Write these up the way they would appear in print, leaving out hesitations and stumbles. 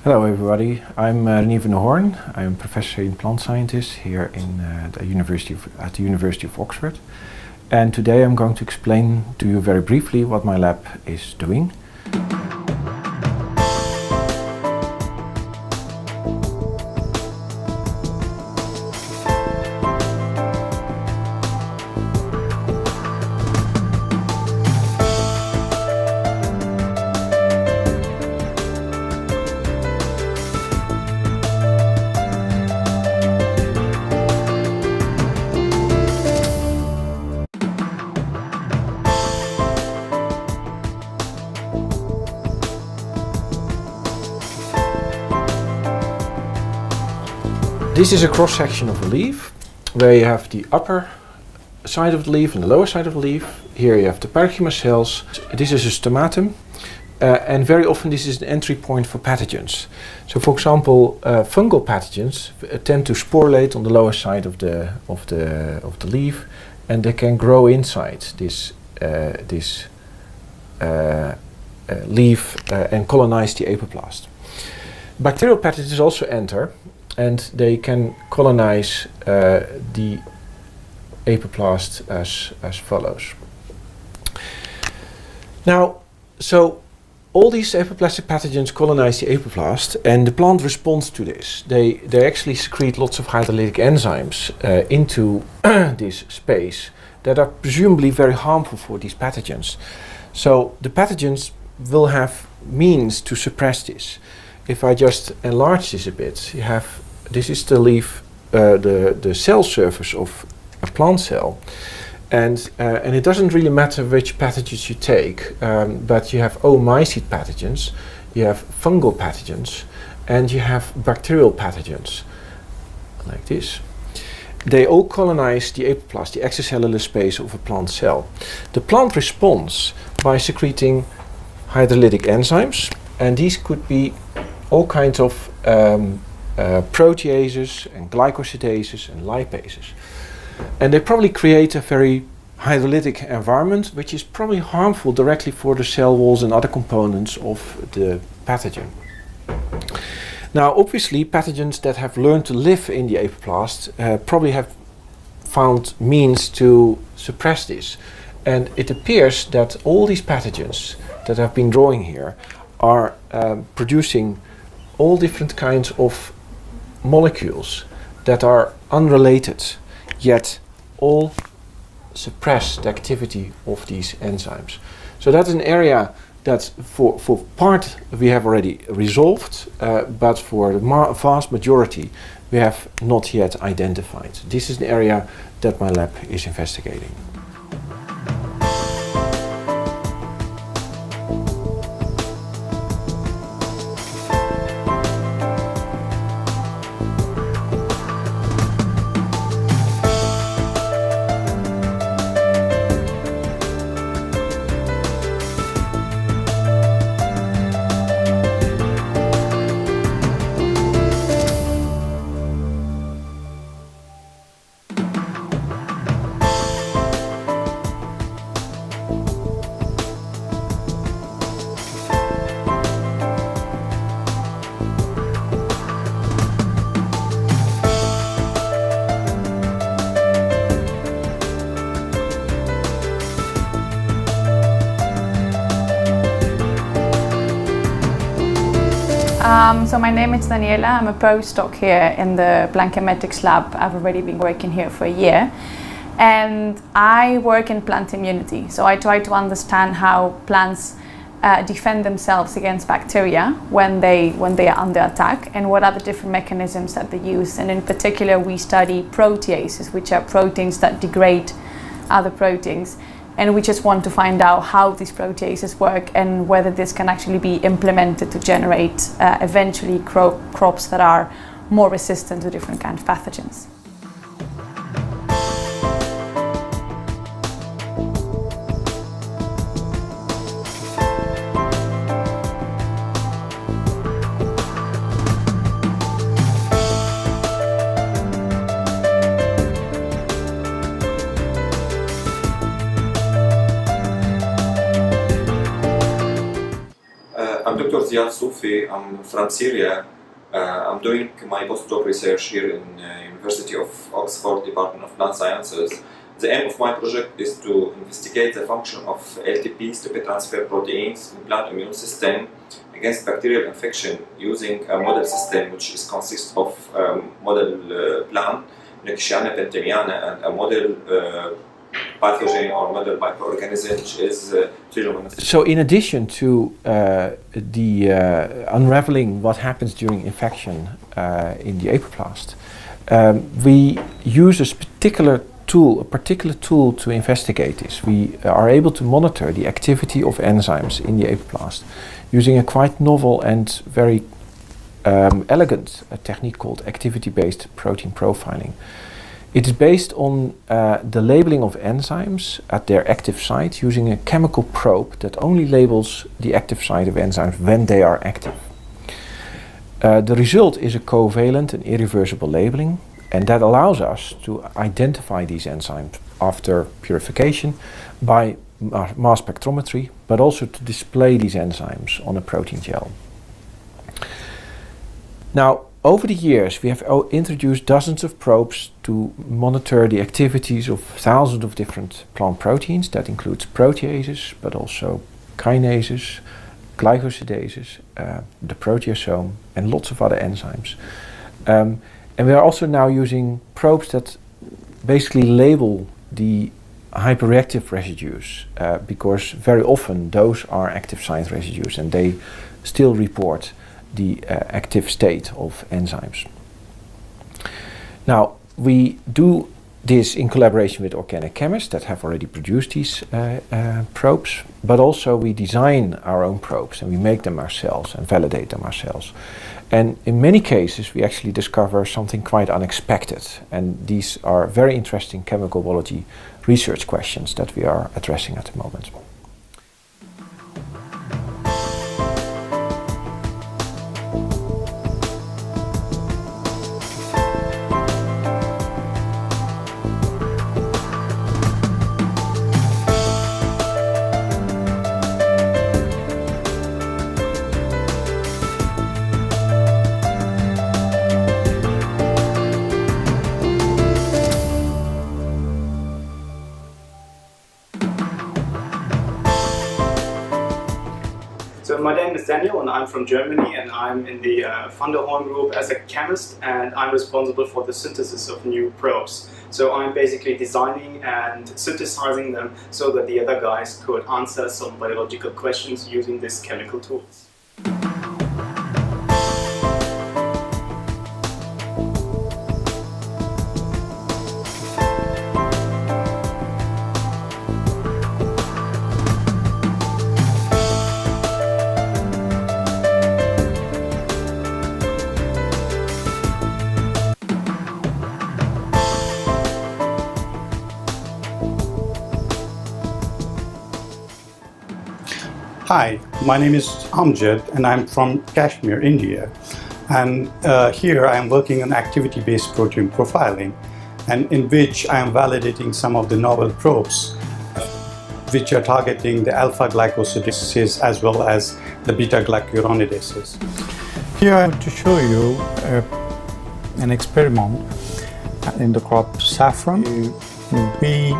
Hello everybody, I'm Renier. I'm professor in plant scientist here in at the University of Oxford. And today I'm going to explain to you very briefly what my lab is doing. This is a cross-section of a leaf, where you have the upper side of the leaf and the lower side of the leaf. Here you have the parenchyma cells. This is a stomatum, and very often this is an entry point for pathogens. So, for example, fungal pathogens tend to sporulate on the lower side of the leaf, and they can grow inside this leaf and colonize the apoplast. Bacterial pathogens also enter, and they can colonize the apoplast as follows. Now, so all these apoplastic pathogens colonize the apoplast, and the plant responds to this. They actually secrete lots of hydrolytic enzymes into this space that are presumably very harmful for these pathogens. So the pathogens will have means to suppress this. If I just enlarge this a bit, you have, this is the leaf, the cell surface of a plant cell, and it doesn't really matter which pathogens you take, but you have oomycete pathogens, you have fungal pathogens, and you have bacterial pathogens, like this. They all colonize the apoplast, the extracellular space of a plant cell. The plant responds by secreting hydrolytic enzymes, and these could be all kinds of proteases and glycosidases and lipases. And they probably create a very hydrolytic environment, which is probably harmful directly for the cell walls and other components of the pathogen. Now, obviously, pathogens that have learned to live in the apoplast probably have found means to suppress this. And it appears that all these pathogens that have been drawing here are producing all different kinds of molecules that are unrelated, yet all suppress the activity of these enzymes. So that's an area that for part we have already resolved, but for the vast majority we have not yet identified. This is an area that my lab is investigating. So my name is Daniela. I'm a postdoc here in the Chemetics lab. I've already been working here for a year, and I work in plant immunity. So I try to understand how plants defend themselves against bacteria when they are under attack, and what are the different mechanisms that they use. And in particular, we study proteases, which are proteins that degrade other proteins. And we just want to find out how these proteases work and whether this can actually be implemented to generate eventually crops that are more resistant to different kinds of pathogens. I'm Dr. Ziad Soufi. I'm from Syria. I'm doing my postdoc research here in University of Oxford Department of Plant Sciences. The aim of my project is to investigate the function of LTPs, lipid transfer proteins, in plant immune system against bacterial infection using a model system which consists of model plant, Nextiana pentamiana, and a model pathogen or model microorganism which is Pseudomonas. So in addition to unraveling what happens during infection in the apoplast, we use a particular tool to investigate this. We are able to monitor the activity of enzymes in the apoplast using a quite novel and very elegant technique called activity-based protein profiling. It is based on the labeling of enzymes at their active site using a chemical probe that only labels the active site of enzymes when they are active. The result is a covalent and irreversible labeling, and that allows us to identify these enzymes after purification by mass spectrometry, but also to display these enzymes on a protein gel. Now, over the years, we have introduced dozens of probes to monitor the activities of thousands of different plant proteins. That includes proteases, but also kinases, glycosidases, the proteasome, and lots of other enzymes. And we are also now using probes that basically label the hyperreactive residues because very often those are active site residues and they still report the active state of enzymes. Now, we do this in collaboration with organic chemists that have already produced these probes, but also we design our own probes and we make them ourselves and validate them ourselves. And in many cases, we actually discover something quite unexpected. And these are very interesting chemical biology research questions that we are addressing at the moment. So my name is Daniel and I'm from Germany and I'm in the van der Hoorn group as a chemist and I'm responsible for the synthesis of new probes. So I'm basically designing and synthesizing them so that the other guys could answer some biological questions using these chemical tools. Hi, my name is Amjad and I'm from Kashmir, India. And here I am working on activity-based protein profiling, and in which I am validating some of the novel probes which are targeting the alpha-glycosidases as well as the beta-glucuronidases. Here I want to show you an experiment in the crop saffron. We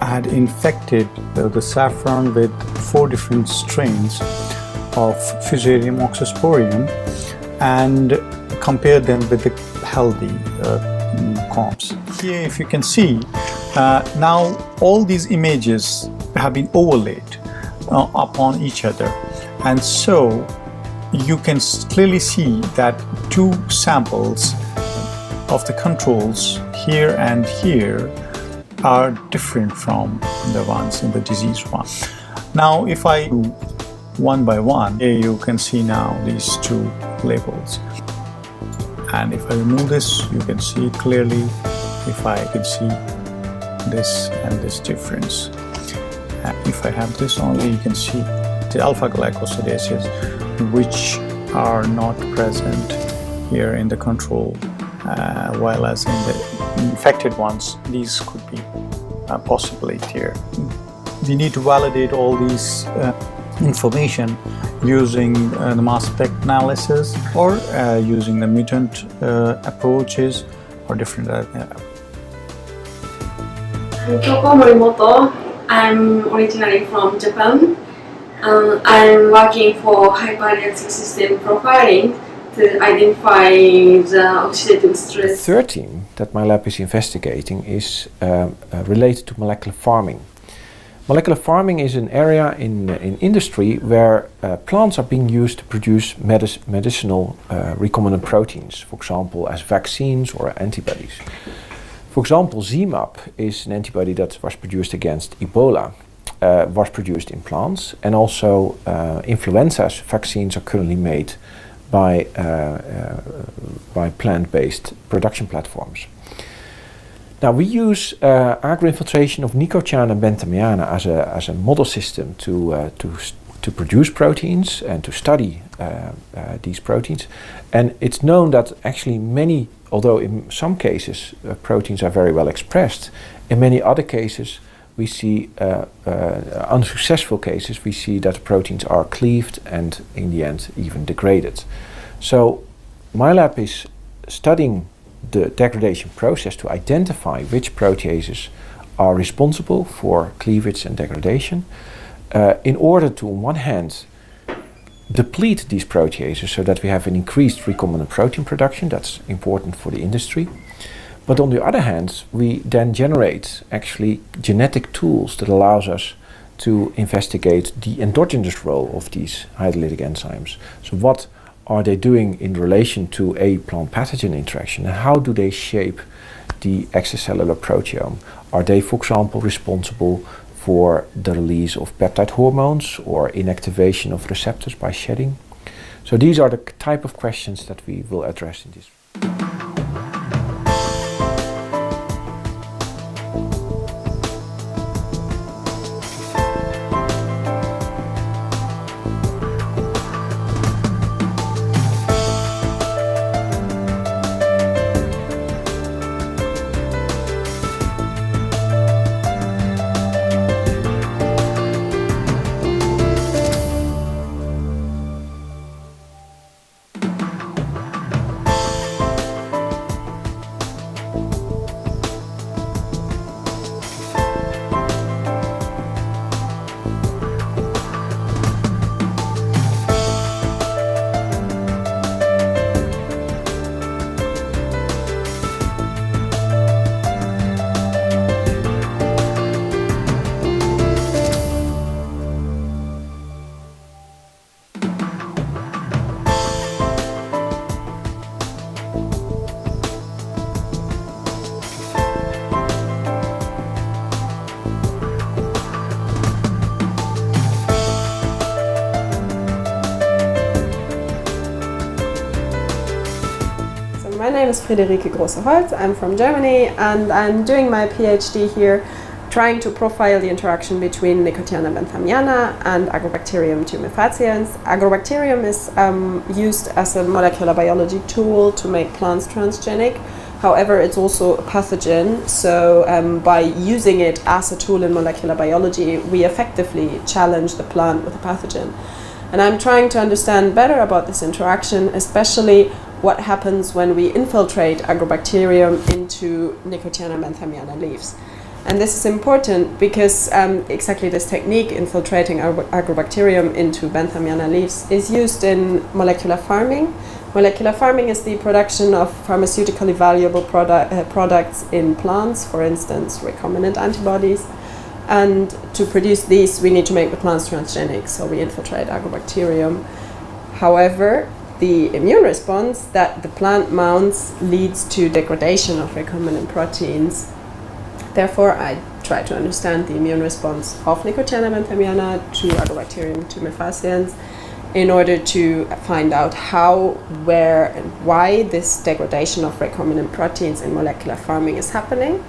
had infected the saffron with 4 different strains of Fusarium oxysporium and compared them with the healthy crops. Here, if you can see, now all these images have been overlaid upon each other, and so you can clearly see that 2 samples of the controls here and here are different from the ones in the disease one. Now, if I do one by one, here you can see now these 2 labels. And if I remove this, you can see it clearly. If I can see this and this difference. And if I have this only, you can see the alpha-glycosidases, which are not present here in the control, while as in the infected ones, these could be possibly here. We need to validate all these information using the mass spec analysis or using the mutant approaches or different. I'm Kyoko Morimoto. I'm originally from Japan. I'm working for hyperreactive system profiling to identify the oxidative The stress. third theme that my lab is investigating is related to molecular farming. Molecular farming is an area in industry where plants are being used to produce medicinal recombinant proteins, for example, as vaccines or antibodies. For example, ZMAP is an antibody that was produced against Ebola, was produced in plants, and also influenza vaccines are currently made by plant-based production platforms. Now we use agroinfiltration of Nicotiana and Bentamiana as a model system to produce proteins and to study these proteins. And it's known that actually many, although in some cases proteins are very well expressed, in many other cases we see, unsuccessful cases, we see that proteins are cleaved and in the end even degraded. So my lab is studying the degradation process to identify which proteases are responsible for cleavage and degradation in order to, on one hand, deplete these proteases so that we have an increased recombinant protein production. That's important for the industry. But on the other hand, we then generate actually genetic tools that allows us to investigate the endogenous role of these hydrolytic enzymes. So what are they doing in relation to a plant pathogen interaction, and how do they shape the extracellular proteome? Are they, for example, responsible for the release of peptide hormones or inactivation of receptors by shedding? So these are the type of questions that we will address in this. My name is Friederike Große-Holz. I'm from Germany and I'm doing my PhD here trying to profile the interaction between Nicotiana benthamiana and Agrobacterium tumefaciens. Agrobacterium is used as a molecular biology tool to make plants transgenic. However, it's also a pathogen, so by using it as a tool in molecular biology, we effectively challenge the plant with a pathogen. And I'm trying to understand better about this interaction, especially what happens when we infiltrate Agrobacterium into Nicotiana benthamiana leaves. And this is important because exactly this technique, infiltrating Agrobacterium into benthamiana leaves, is used in molecular farming. Molecular farming is the production of pharmaceutically valuable products in plants, for instance, recombinant antibodies. And to produce these, we need to make the plants transgenic, so we infiltrate Agrobacterium. However, the immune response that the plant mounts leads to degradation of recombinant proteins. Therefore, I try to understand the immune response of Nicotiana benthamiana to Agrobacterium tumefaciens in order to find out how, where, and why this degradation of recombinant proteins in molecular farming is happening.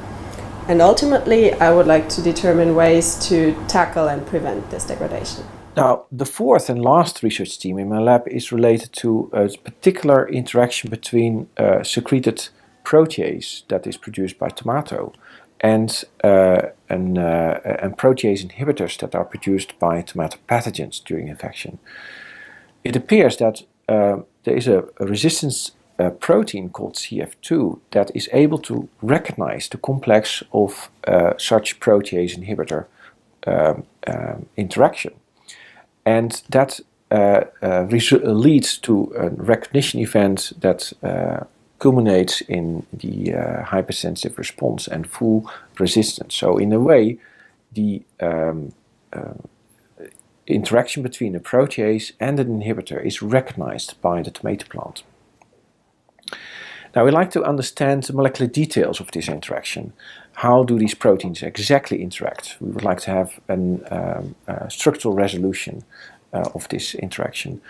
And ultimately, I would like to determine ways to tackle and prevent this degradation. Now, the fourth and last research team in my lab is related to a particular interaction between secreted protease that is produced by tomato and protease inhibitors that are produced by tomato pathogens during infection. It appears that there is a resistance protein called CF2 that is able to recognize the complex of such protease inhibitor interaction. And that leads to a recognition event that culminates in the hypersensitive response and full resistance. So in a way, the interaction between a protease and an inhibitor is recognized by the tomato plant. Now we'd like to understand the molecular details of this interaction. How do these proteins exactly interact? We would like to have a structural resolution of this interaction.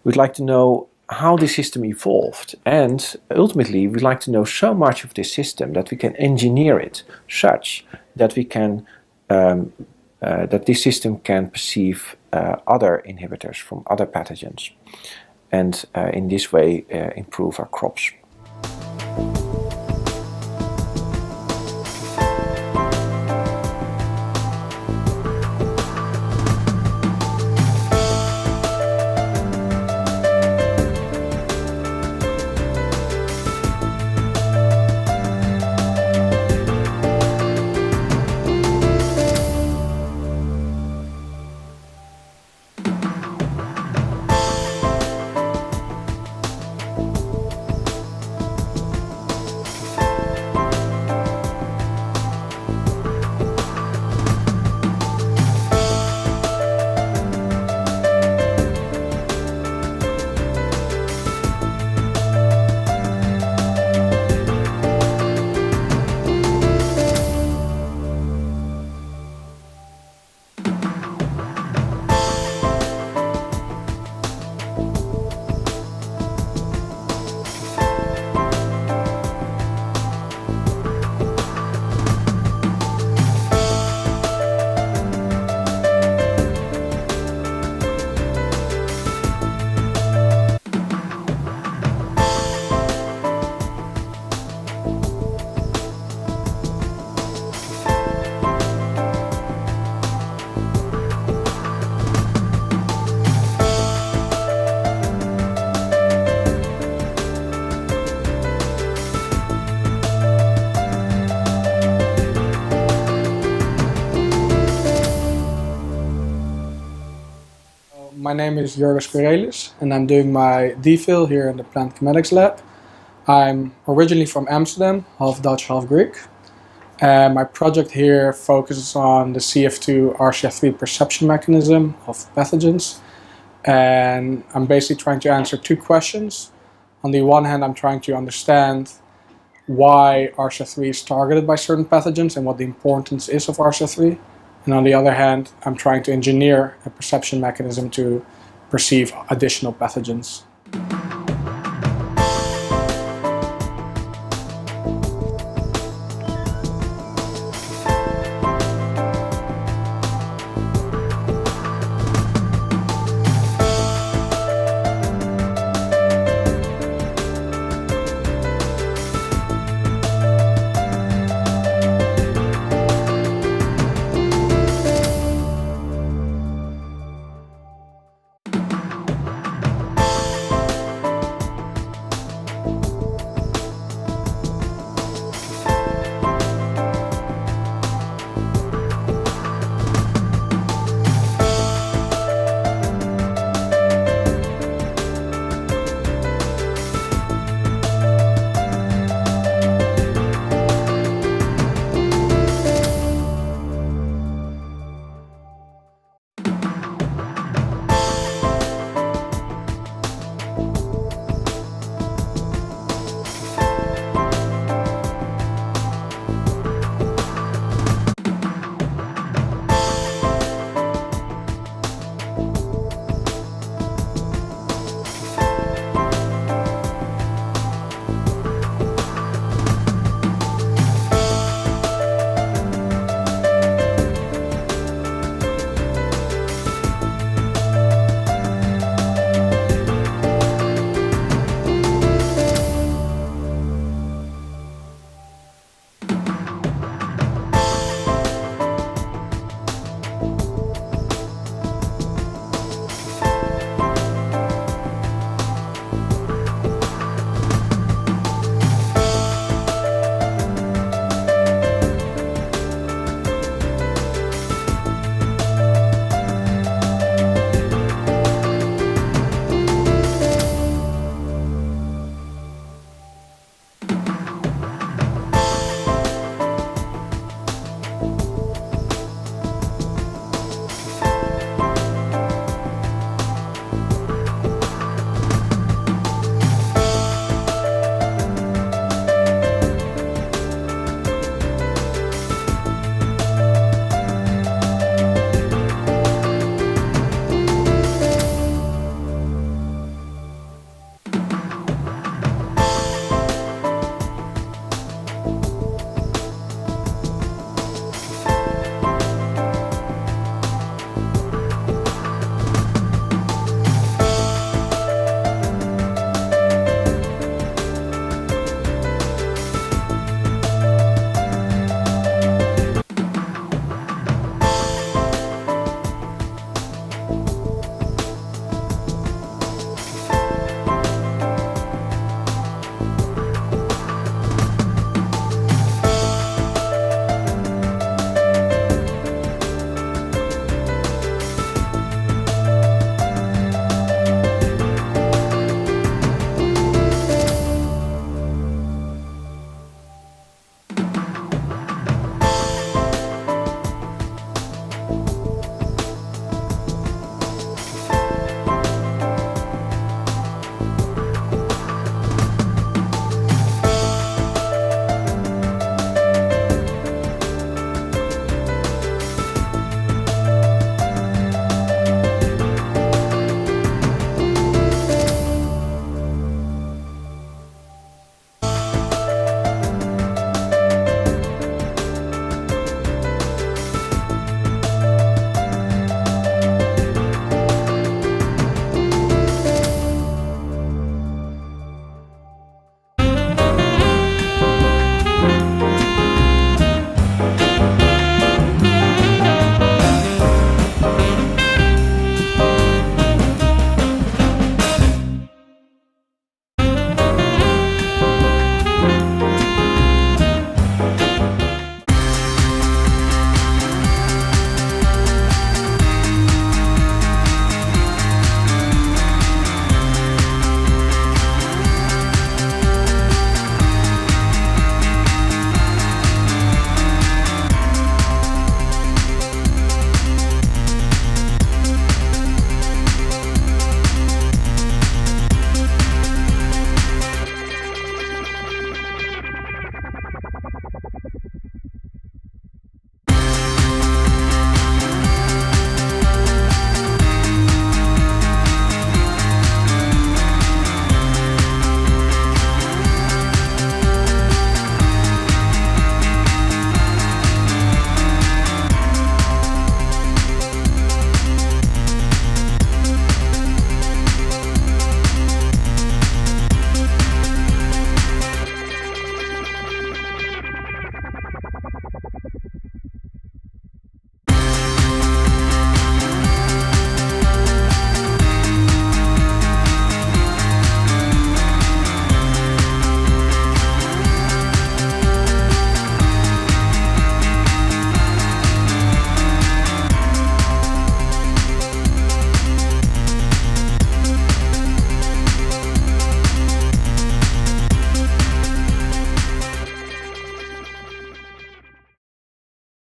We'd like to know how this system evolved, and ultimately we'd like to know so much of this system that we can engineer it such that we can that this system can perceive other inhibitors from other pathogens, and in this way improve our crops. My name is Jorgos Kurelis, and I'm doing my DPhil here in the Plant Chemetics lab. I'm originally from Amsterdam, half Dutch, half Greek. And my project here focuses on the CF2 RCF3 perception mechanism of pathogens. And I'm basically trying to answer two questions. On the one hand, I'm trying to understand why RCF3 is targeted by certain pathogens and what the importance is of RCF3. And on the other hand, I'm trying to engineer a perception mechanism to perceive additional pathogens.